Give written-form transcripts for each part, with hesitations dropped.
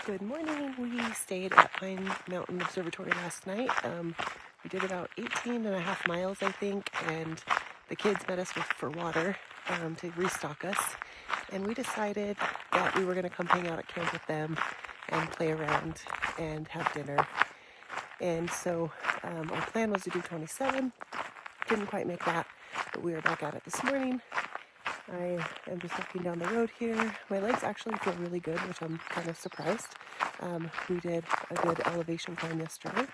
Good morning. We stayed at Pine Mountain Observatory last night. We did about 18.5 miles, I think, and the kids met us for water to restock us. And we decided that we were going to come hang out at camp with them and play around and have dinner. And so our plan was to do 27. Didn't quite make that, but we are back at it this morning. I am just walking down the road here. My legs actually feel really good, which I'm kind of surprised. We did a good elevation climb yesterday.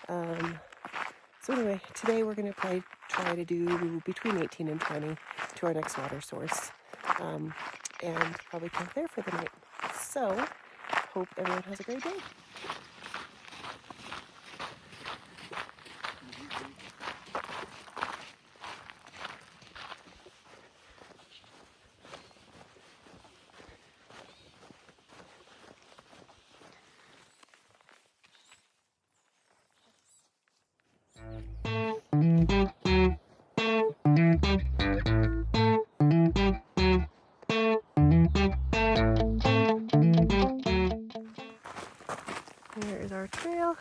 So anyway, today we're going to try to do between 18 and 20 to our next water source, and probably camp there for the night. So, hope everyone has a great day. There is our trail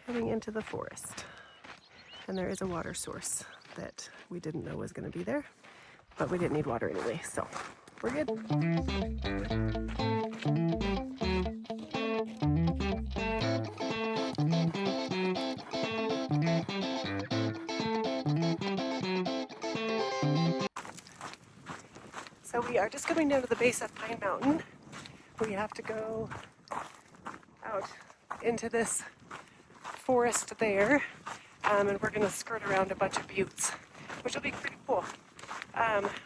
heading into the forest. And there is a water source that we didn't know was going to be there, but we didn't need water anyway, so we're good. So we are just coming down to the base of Pine Mountain. We have to go out into this forest there, and we're going to skirt around a bunch of buttes, which will be pretty cool.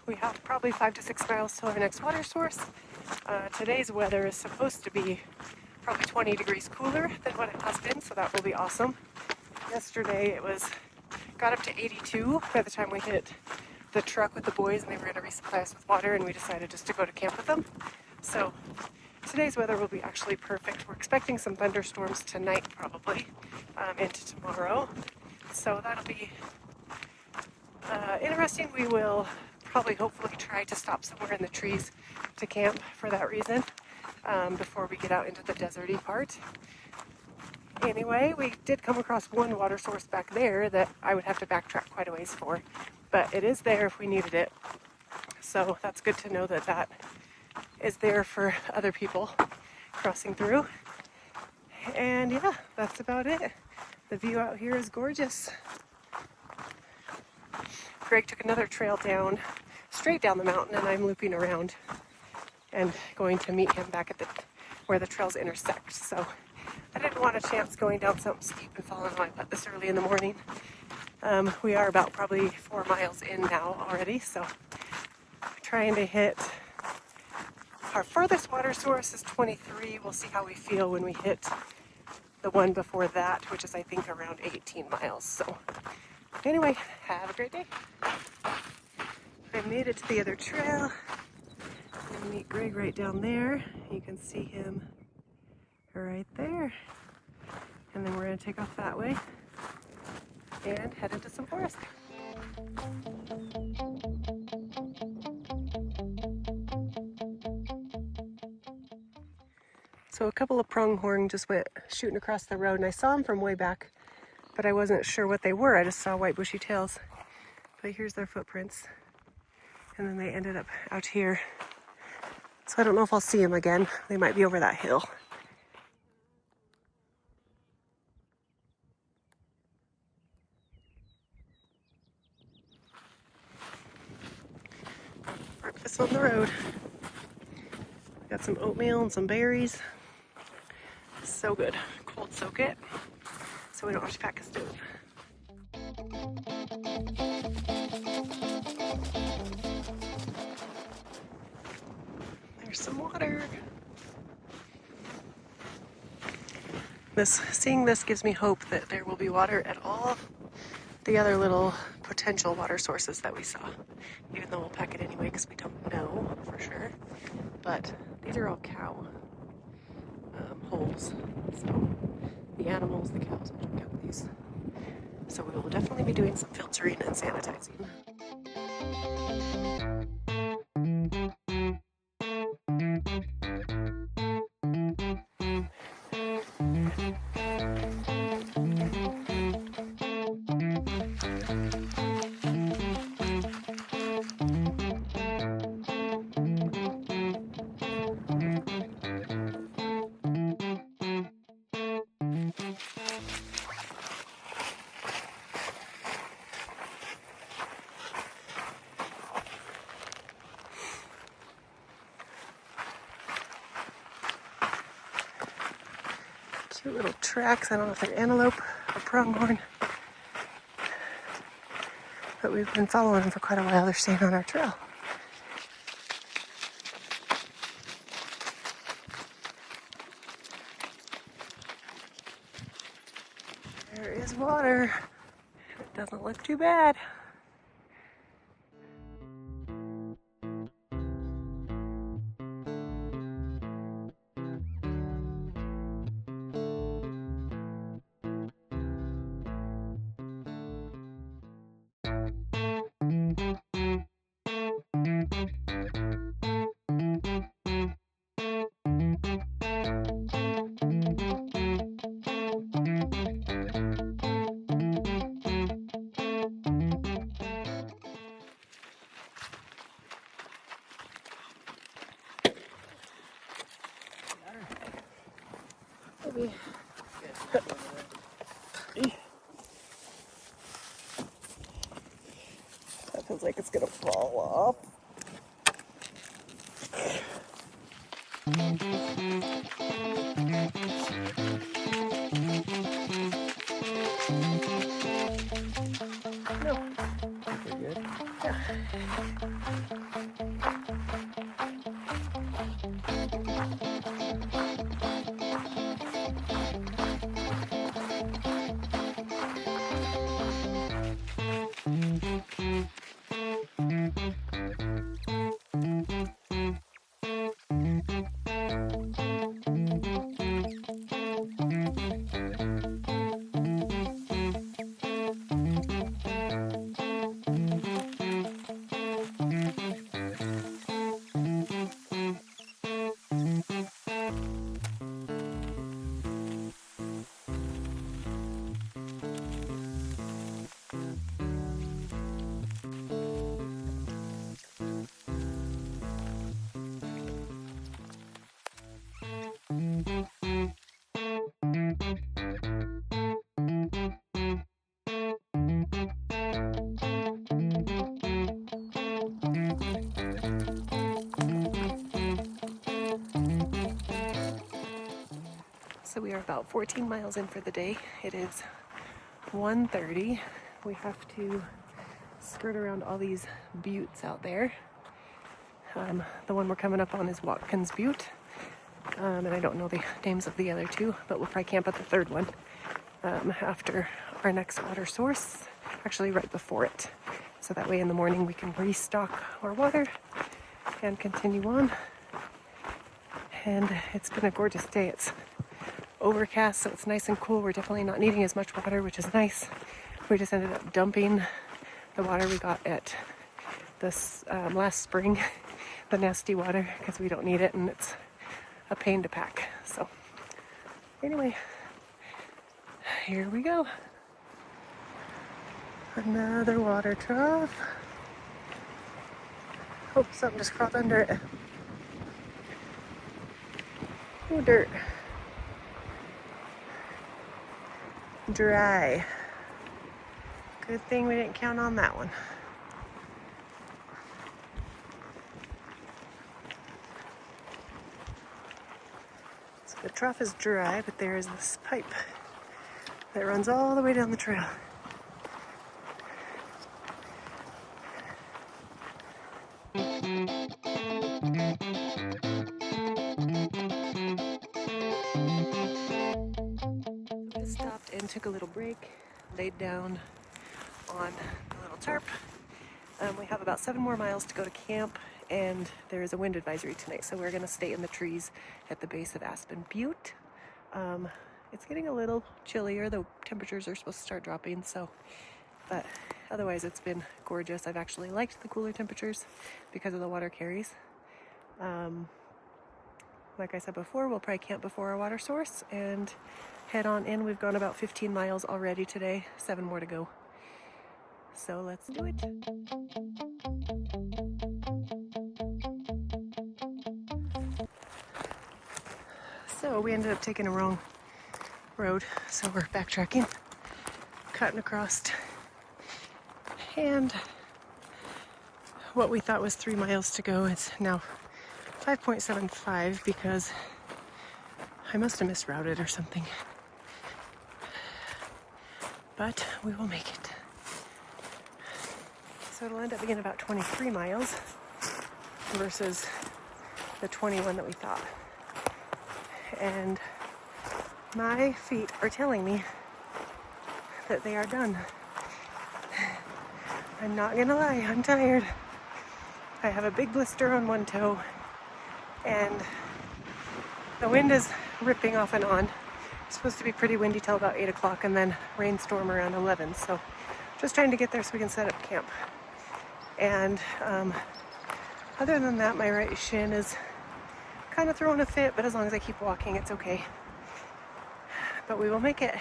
We have probably 5 to 6 miles to our next water source. Today's weather is supposed to be probably 20 degrees cooler than what it has been, so that will be awesome. Yesterday it got up to 82 by the time we hit the truck with the boys, and they were going to resupply us with water, and we decided just to go to camp with them. So today's weather will be actually perfect. We're expecting some thunderstorms tonight probably, into tomorrow. So that'll be interesting. We will probably hopefully try to stop somewhere in the trees to camp for that reason, before we get out into the deserty part. Anyway, we did come across one water source back there that I would have to backtrack quite a ways for, but it is there if we needed it. So that's good to know that that is there for other people crossing through. And yeah, that's about it. The view out here is gorgeous. Greg took another trail down, straight down the mountain, and I'm looping around and going to meet him back at where the trails intersect. So I didn't want a chance going down something steep and falling on my butt this early in the morning. We are about probably 4 miles in now already, so trying to hit our furthest water source is 23. We'll see how we feel when we hit the one before that, which is I think around 18 miles. So anyway, have a great day. I made it to the other trail. I'm gonna meet Greg right down there. You can see him right there. And then we're gonna take off that way and head into some forest. So a couple of pronghorn just went shooting across the road, and I saw them from way back, but I wasn't sure what they were. I just saw white bushy tails. But here's their footprints. And then they ended up out here. So I don't know if I'll see them again. They might be over that hill. Breakfast on the road. Got some oatmeal and some berries. So good. Cold soak it so we don't have to pack a stove. There's some water. Seeing this gives me hope that there will be water at all the other little potential water sources that we saw, even though we'll pack it anyway because we don't know for sure. But these are all cow holes, so the animals, the cows will drink out of these. So we will definitely be doing some filtering and sanitizing. Cute little tracks. I don't know if they're antelope or pronghorn, but we've been following them for quite a while. They're staying on our trail. There is water. It doesn't look too bad. Maybe. That feels like it's gonna fall off. No. We're good. Yeah. So we are about 14 miles in for the day. It is 1:30. We have to skirt around all these buttes out there. The one we're coming up on is Watkins Butte. And I don't know the names of the other two, but we'll probably camp at the third one after our next water source, actually right before it. So that way in the morning we can restock our water and continue on. And it's been a gorgeous day. It's overcast, so it's nice and cool. We're definitely not needing as much water, which is nice. We just ended up dumping the water we got at this last spring, the nasty water, because we don't need it and it's a pain to pack. So anyway, here we go. Another water trough. Oh, something just crawled under it. Oh, dirt. Dry. Good thing we didn't count on that one. So the trough is dry, but there is this pipe that runs all the way down the trail. I stopped and took a little break, laid down on the little tarp. We have about 7 more miles to go to camp, and there is a wind advisory tonight, so we're going to stay in the trees at the base of Aspen Butte. It's getting a little chillier. The temperatures are supposed to start dropping, but otherwise it's been gorgeous. I've actually liked the cooler temperatures because of the water carries. Like I said before, we'll probably camp before our water source and head on in. We've gone about 15 miles already today, 7 more to go. So let's do it. So we ended up taking a wrong road, so we're backtracking, cutting across, and what we thought was 3 miles to go is now 5.75 because I must have misrouted or something. but we will make it. So it'll end up being about 23 miles versus the 21 that we thought. And my feet are telling me that they are done. I'm not gonna lie, I'm tired. I have a big blister on one toe, and the wind is ripping off and on. It's supposed to be pretty windy till about 8 o'clock and then rainstorm around 11. So just trying to get there so we can set up camp. And other than that, my right shin is kind of throwing a fit, but as long as I keep walking, it's okay. But we will make it,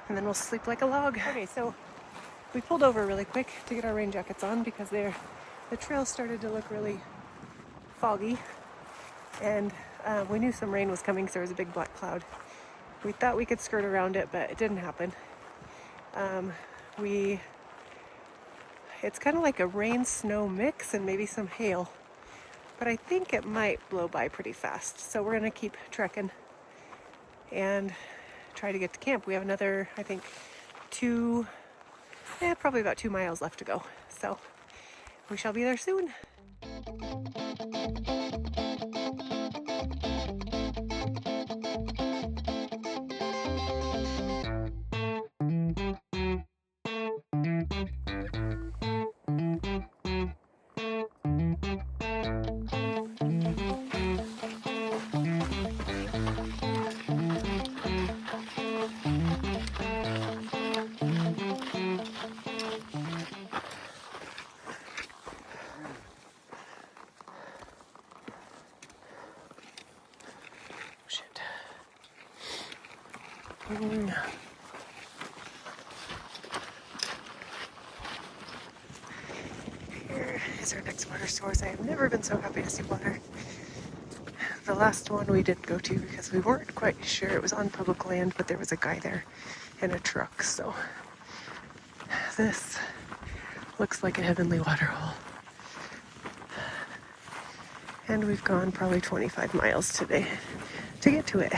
and then we'll sleep like a log. Okay, so we pulled over really quick to get our rain jackets on because the trail started to look really foggy, and we knew some rain was coming because there was a big black cloud. We thought we could skirt around it, but it didn't happen. It's kind of like a rain-snow mix and maybe some hail, but I think it might blow by pretty fast. So we're gonna keep trekking and try to get to camp. We have another, I think, probably about 2 miles left to go. So we shall be there soon. Here is our next water source. I have never been so happy to see water. The last one we did go to because we weren't quite sure. It was on public land, but there was a guy there in a truck. So this looks like a heavenly waterhole. And we've gone probably 25 miles today to get to it.